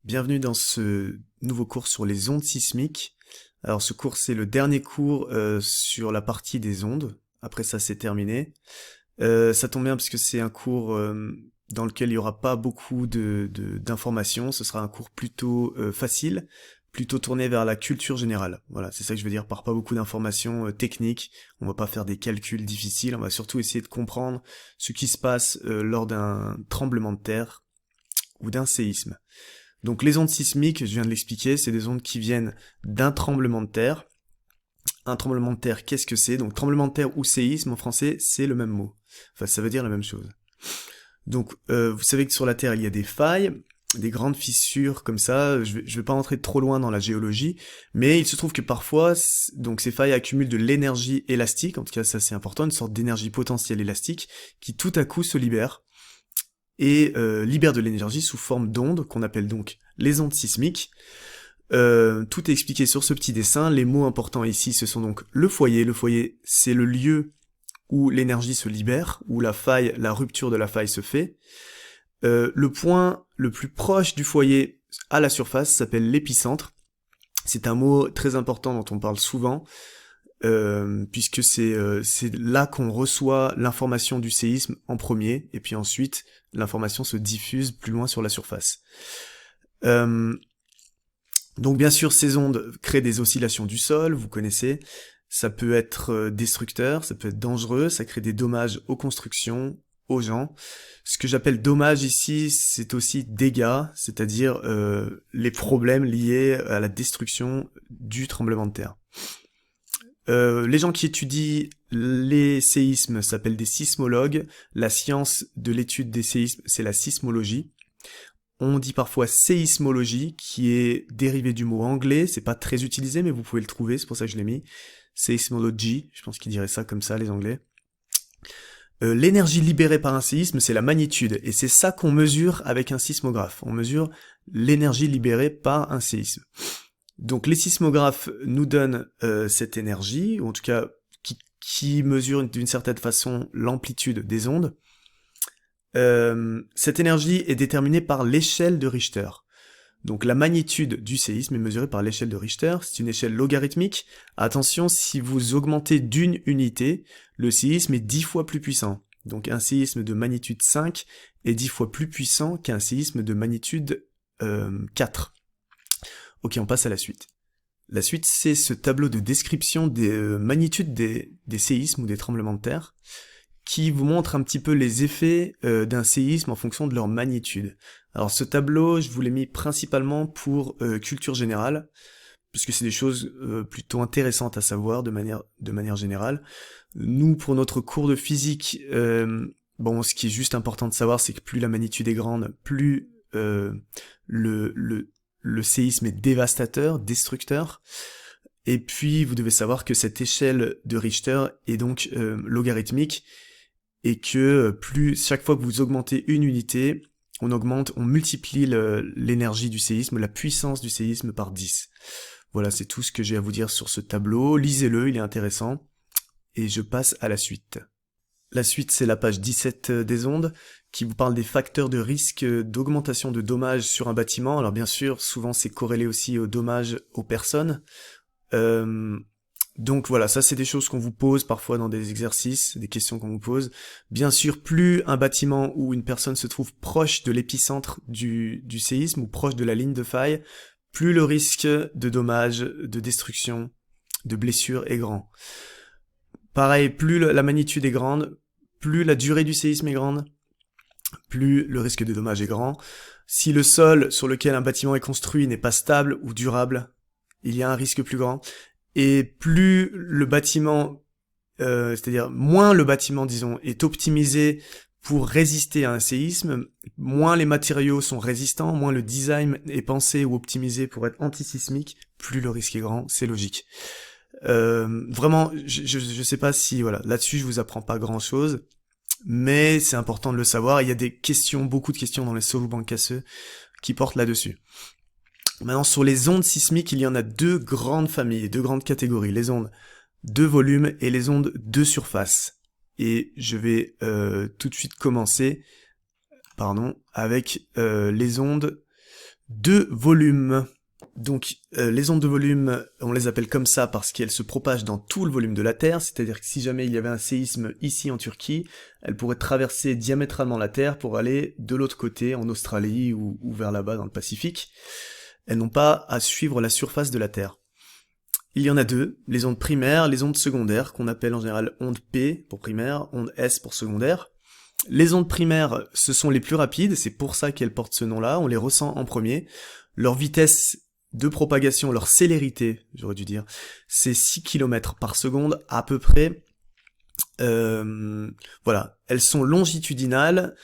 Bienvenue dans ce nouveau cours sur les ondes sismiques. Alors ce cours c'est le dernier cours sur la partie des ondes. Après ça c'est terminé. Ça tombe bien parce que c'est un cours dans lequel il n'y aura pas beaucoup d'informations. Ce sera un cours plutôt facile, plutôt tourné vers la culture générale. Voilà, c'est ça que je veux dire par pas beaucoup d'informations techniques. On va pas faire des calculs difficiles. On va surtout essayer de comprendre ce qui se passe lors d'un tremblement de terre ou d'un séisme. Donc les ondes sismiques, je viens de l'expliquer, c'est des ondes qui viennent d'un tremblement de terre. Un tremblement de terre, qu'est-ce que c'est? Donc tremblement de terre ou séisme en français, c'est le même mot. Enfin, ça veut dire la même chose. Donc vous savez que sur la Terre, il y a des failles, des grandes fissures comme ça. Je vais pas rentrer trop loin dans la géologie, mais il se trouve que parfois, donc ces failles accumulent de l'énergie élastique, en tout cas ça c'est important, une sorte d'énergie potentielle élastique, qui tout à coup se libère et libère de l'énergie sous forme d'ondes, qu'on appelle donc les ondes sismiques. Tout est expliqué sur ce petit dessin. Les mots importants ici, ce sont donc le foyer. Le foyer, c'est le lieu où l'énergie se libère, où la rupture de la faille se fait. Le point le plus proche du foyer à la surface s'appelle l'épicentre. C'est un mot très important dont on parle souvent, puisque c'est là qu'on reçoit l'information du séisme en premier, et puis ensuite l'information se diffuse plus loin sur la surface. Donc bien sûr, ces ondes créent des oscillations du sol, vous connaissez, ça peut être destructeur, ça peut être dangereux, ça crée des dommages aux constructions, aux gens. Ce que j'appelle dommages ici, c'est aussi dégâts, c'est-à-dire les problèmes liés à la destruction du tremblement de terre. Les gens qui étudient les séismes s'appellent des sismologues. La science de l'étude des séismes, c'est la sismologie. On dit parfois séismologie, qui est dérivé du mot anglais. C'est pas très utilisé, mais vous pouvez le trouver, c'est pour ça que je l'ai mis. Seismology, je pense qu'ils diraient ça comme ça, les Anglais. L'énergie libérée par un séisme, c'est la magnitude, et c'est ça qu'on mesure avec un sismographe. On mesure l'énergie libérée par un séisme. Donc les sismographes nous donnent cette énergie, ou en tout cas qui mesure d'une certaine façon l'amplitude des ondes. Cette énergie est déterminée par l'échelle de Richter. Donc la magnitude du séisme est mesurée par l'échelle de Richter, c'est une échelle logarithmique. Attention, si vous augmentez d'une unité, le séisme est 10 fois plus puissant. Donc un séisme de magnitude 5 est 10 fois plus puissant qu'un séisme de magnitude 4. Ok, on passe à la suite. La suite, c'est ce tableau de description des magnitudes des séismes ou des tremblements de terre, qui vous montre un petit peu les effets d'un séisme en fonction de leur magnitude. Alors ce tableau, je vous l'ai mis principalement pour culture générale, parce que c'est des choses plutôt intéressantes à savoir de manière générale. Nous, pour notre cours de physique, ce qui est juste important de savoir, c'est que plus la magnitude est grande, plus le séisme est dévastateur, destructeur. Et puis, vous devez savoir que cette échelle de Richter est donc logarithmique, et que chaque fois que vous augmentez une unité, on multiplie l'énergie du séisme, la puissance du séisme par 10. Voilà, c'est tout ce que j'ai à vous dire sur ce tableau. Lisez-le, il est intéressant. Et je passe à la suite. La suite, c'est la page 17 des ondes, qui vous parle des facteurs de risque d'augmentation de dommages sur un bâtiment. Alors bien sûr, souvent c'est corrélé aussi aux dommages aux personnes. Donc voilà, ça c'est des choses qu'on vous pose parfois dans des exercices, des questions qu'on vous pose. Bien sûr, plus un bâtiment ou une personne se trouve proche de l'épicentre du séisme ou proche de la ligne de faille, plus le risque de dommages, de destruction, de blessures est grand. Pareil, plus la magnitude est grande, plus la durée du séisme est grande, plus le risque de dommage est grand. Si le sol sur lequel un bâtiment est construit n'est pas stable ou durable, il y a un risque plus grand. Et plus le bâtiment, c'est-à-dire moins le bâtiment, disons, est optimisé pour résister à un séisme, moins les matériaux sont résistants, moins le design est pensé ou optimisé pour être antisismique, plus le risque est grand, c'est logique. Vraiment, je sais pas si, voilà, là-dessus je vous apprends pas grand-chose, mais c'est important de le savoir. Il y a des questions, beaucoup de questions dans les solvants casseux qui portent là-dessus. Maintenant, sur les ondes sismiques, il y en a deux grandes familles, deux grandes catégories, les ondes de volume et les ondes de surface. Et je vais tout de suite commencer avec les ondes de volume. Donc les ondes de volume, on les appelle comme ça parce qu'elles se propagent dans tout le volume de la Terre, c'est-à-dire que si jamais il y avait un séisme ici en Turquie, elles pourraient traverser diamétralement la Terre pour aller de l'autre côté, en Australie ou vers là-bas dans le Pacifique. Elles n'ont pas à suivre la surface de la Terre. Il y en a deux, les ondes primaires, les ondes secondaires, qu'on appelle en général ondes P pour primaire, ondes S pour secondaire. Les ondes primaires, ce sont les plus rapides, c'est pour ça qu'elles portent ce nom-là, on les ressent en premier. Leur vitesse de propagation, leur célérité, j'aurais dû dire, c'est 6 km par seconde à peu près. Voilà, elles sont longitudinales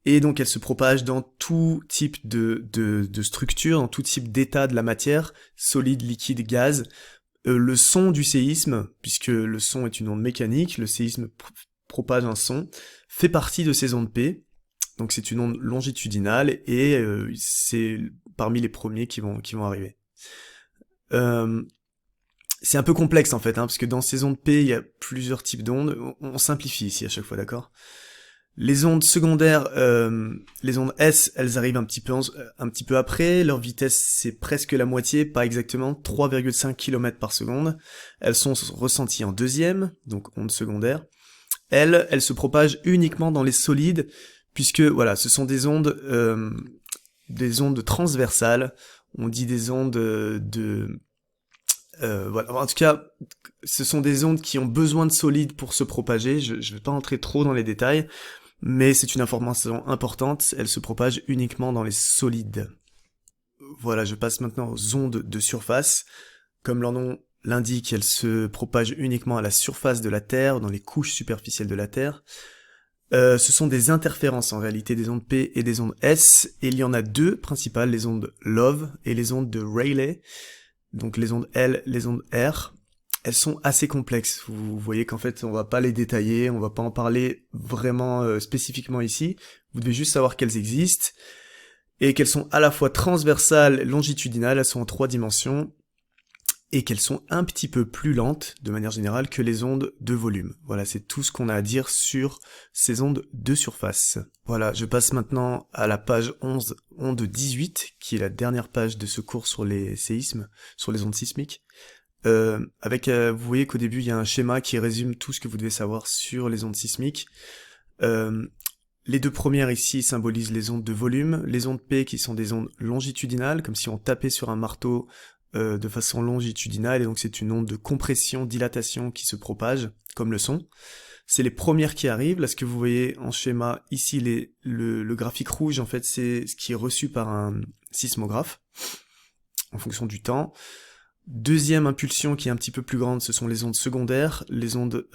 et donc elles se propagent dans tout type de structure, dans tout type d'état de la matière, solide, liquide, gaz. Le son du séisme, puisque le son est une onde mécanique, le séisme propage un son, fait partie de ces ondes P. Donc c'est une onde longitudinale et c'est parmi les premiers qui vont arriver. C'est un peu complexe en fait, parce que dans ces ondes P, il y a plusieurs types d'ondes. On simplifie ici à chaque fois, d'accord ? Les ondes secondaires, les ondes S, elles arrivent un petit peu après. Leur vitesse, c'est presque la moitié, pas exactement, 3,5 km par seconde. Elles sont ressenties en deuxième, donc ondes secondaires. Elles se propagent uniquement dans les solides, puisque voilà, ce sont des ondes transversales. On dit des ondes voilà. En tout cas, ce sont des ondes qui ont besoin de solides pour se propager. Je vais pas entrer trop dans les détails, mais c'est une information importante. Elles se propagent uniquement dans les solides. Voilà, je passe maintenant aux ondes de surface. Comme leur nom l'indique, elles se propagent uniquement à la surface de la Terre, dans les couches superficielles de la Terre. Ce sont des interférences en réalité, des ondes P et des ondes S, et il y en a deux principales, les ondes Love et les ondes de Rayleigh, donc les ondes L, les ondes R. Elles sont assez complexes, vous voyez qu'en fait on va pas les détailler, on va pas en parler vraiment spécifiquement ici, vous devez juste savoir qu'elles existent, et qu'elles sont à la fois transversales, longitudinales, elles sont en 3 dimensions, et qu'elles sont un petit peu plus lentes, de manière générale, que les ondes de volume. Voilà, c'est tout ce qu'on a à dire sur ces ondes de surface. Voilà, je passe maintenant à la page 11, onde 18, qui est la dernière page de ce cours sur les séismes, sur les ondes sismiques. Vous voyez qu'au début, il y a un schéma qui résume tout ce que vous devez savoir sur les ondes sismiques. Les deux premières ici symbolisent les ondes de volume, les ondes P qui sont des ondes longitudinales, comme si on tapait sur un marteau de façon longitudinale, et donc c'est une onde de compression, dilatation qui se propage, comme le son. C'est les premières qui arrivent, là ce que vous voyez en schéma, ici le graphique rouge, en fait c'est ce qui est reçu par un sismographe, en fonction du temps. Deuxième impulsion qui est un petit peu plus grande, ce sont les ondes secondaires, les ondes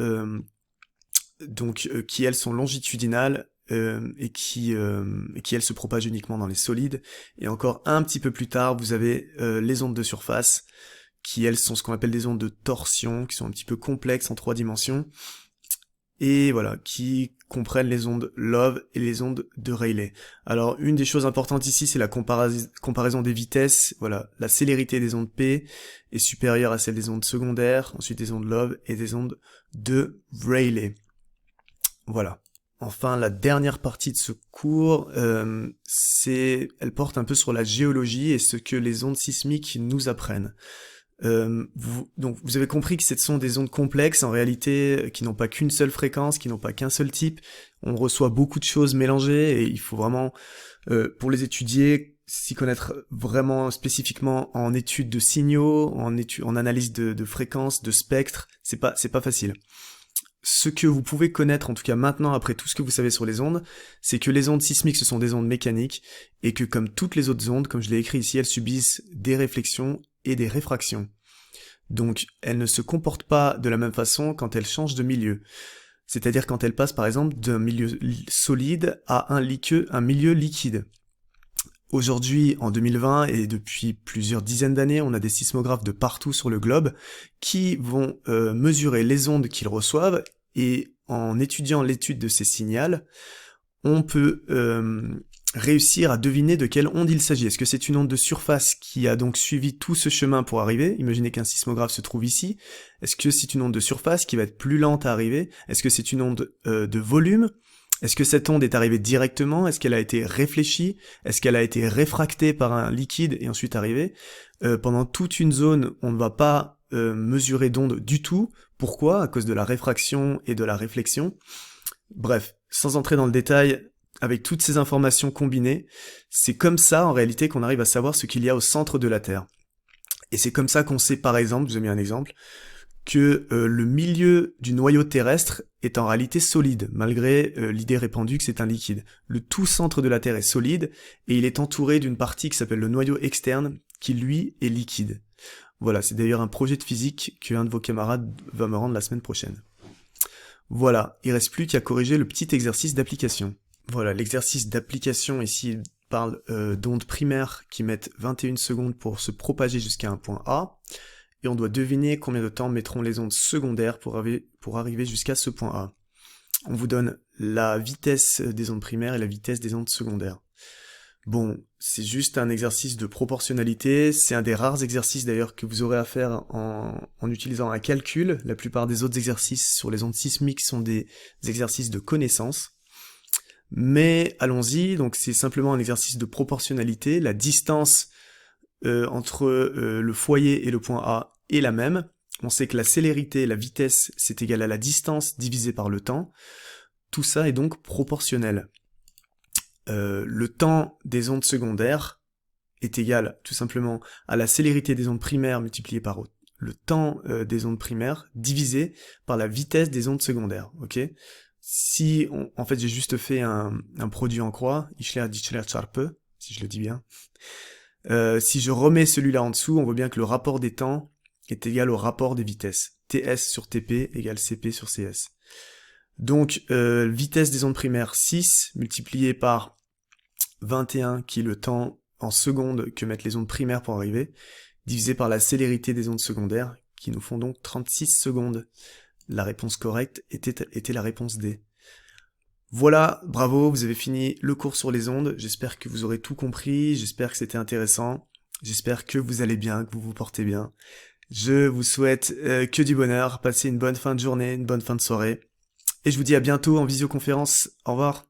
qui elles sont longitudinales, et qui elles se propagent uniquement dans les solides. Et encore un petit peu plus tard, vous avez les ondes de surface, qui elles sont ce qu'on appelle des ondes de torsion, qui sont un petit peu complexes en 3 dimensions, et voilà, qui comprennent les ondes Love et les ondes de Rayleigh. Alors une des choses importantes ici, c'est la comparaison des vitesses. Voilà, la célérité des ondes P est supérieure à celle des ondes secondaires, ensuite des ondes Love et des ondes de Rayleigh. Voilà. Enfin, la dernière partie de ce cours, elle porte un peu sur la géologie et ce que les ondes sismiques nous apprennent. Donc vous avez compris que ce sont des ondes complexes, en réalité, qui n'ont pas qu'une seule fréquence, qui n'ont pas qu'un seul type. On reçoit beaucoup de choses mélangées et il faut vraiment, pour les étudier, s'y connaître vraiment spécifiquement en études de signaux, en analyse de fréquences, de spectres. C'est pas facile. Ce que vous pouvez connaître, en tout cas maintenant, après tout ce que vous savez sur les ondes, c'est que les ondes sismiques, ce sont des ondes mécaniques, et que comme toutes les autres ondes, comme je l'ai écrit ici, elles subissent des réflexions et des réfractions. Donc, elles ne se comportent pas de la même façon quand elles changent de milieu. C'est-à-dire quand elles passent, par exemple, d'un milieu solide à un milieu liquide. Aujourd'hui, en 2020, et depuis plusieurs dizaines d'années, on a des sismographes de partout sur le globe qui vont mesurer les ondes qu'ils reçoivent, et en étudiant l'étude de ces signaux, on peut réussir à deviner de quelle onde il s'agit. Est-ce que c'est une onde de surface qui a donc suivi tout ce chemin pour arriver? Imaginez qu'un sismographe se trouve ici. Est-ce que c'est une onde de surface qui va être plus lente à arriver? Est-ce que c'est une onde de volume? Est-ce que cette onde est arrivée directement? Est-ce qu'elle a été réfléchie? Est-ce qu'elle a été réfractée par un liquide et ensuite arrivée? Pendant toute une zone, on ne va pas mesurer d'onde du tout. Pourquoi? À cause de la réfraction et de la réflexion. Bref, sans entrer dans le détail, avec toutes ces informations combinées, c'est comme ça en réalité qu'on arrive à savoir ce qu'il y a au centre de la Terre. Et c'est comme ça qu'on sait par exemple, je vous ai mis un exemple, que le milieu du noyau terrestre est en réalité solide, malgré l'idée répandue que c'est un liquide. Le tout centre de la Terre est solide, et il est entouré d'une partie qui s'appelle le noyau externe, qui lui est liquide. Voilà, c'est d'ailleurs un projet de physique qu'un de vos camarades va me rendre la semaine prochaine. Voilà, il reste plus qu'à corriger le petit exercice d'application. Voilà, l'exercice d'application ici parle d'ondes primaires qui mettent 21 secondes pour se propager jusqu'à un point A, et on doit deviner combien de temps mettront les ondes secondaires pour arriver jusqu'à ce point A. On vous donne la vitesse des ondes primaires et la vitesse des ondes secondaires. Bon, c'est juste un exercice de proportionnalité, c'est un des rares exercices d'ailleurs que vous aurez à faire en utilisant un calcul. La plupart des autres exercices sur les ondes sismiques sont des exercices de connaissance. Mais allons-y, donc c'est simplement un exercice de proportionnalité, la distance entre le foyer et le point A est la même. On sait que la célérité, la vitesse, c'est égal à la distance divisée par le temps. Tout ça est donc proportionnel. Le temps des ondes secondaires est égal tout simplement à la célérité des ondes primaires multipliée par le temps des ondes primaires divisé par la vitesse des ondes secondaires. Ok? Si en fait j'ai juste fait un produit en croix, Ischler-Dichler-Charpe, si je le dis bien. Si je remets celui-là en dessous, on voit bien que le rapport des temps est égal au rapport des vitesses. TS sur TP égale CP sur CS. Donc, vitesse des ondes primaires 6, multiplié par 21, qui est le temps en secondes que mettent les ondes primaires pour arriver, divisé par la célérité des ondes secondaires, qui nous font donc 36 secondes. La réponse correcte était la réponse D. Voilà, bravo, vous avez fini le cours sur les ondes, j'espère que vous aurez tout compris, j'espère que c'était intéressant, j'espère que vous allez bien, que vous vous portez bien. Je vous souhaite que du bonheur, passez une bonne fin de journée, une bonne fin de soirée, et je vous dis à bientôt en visioconférence, au revoir.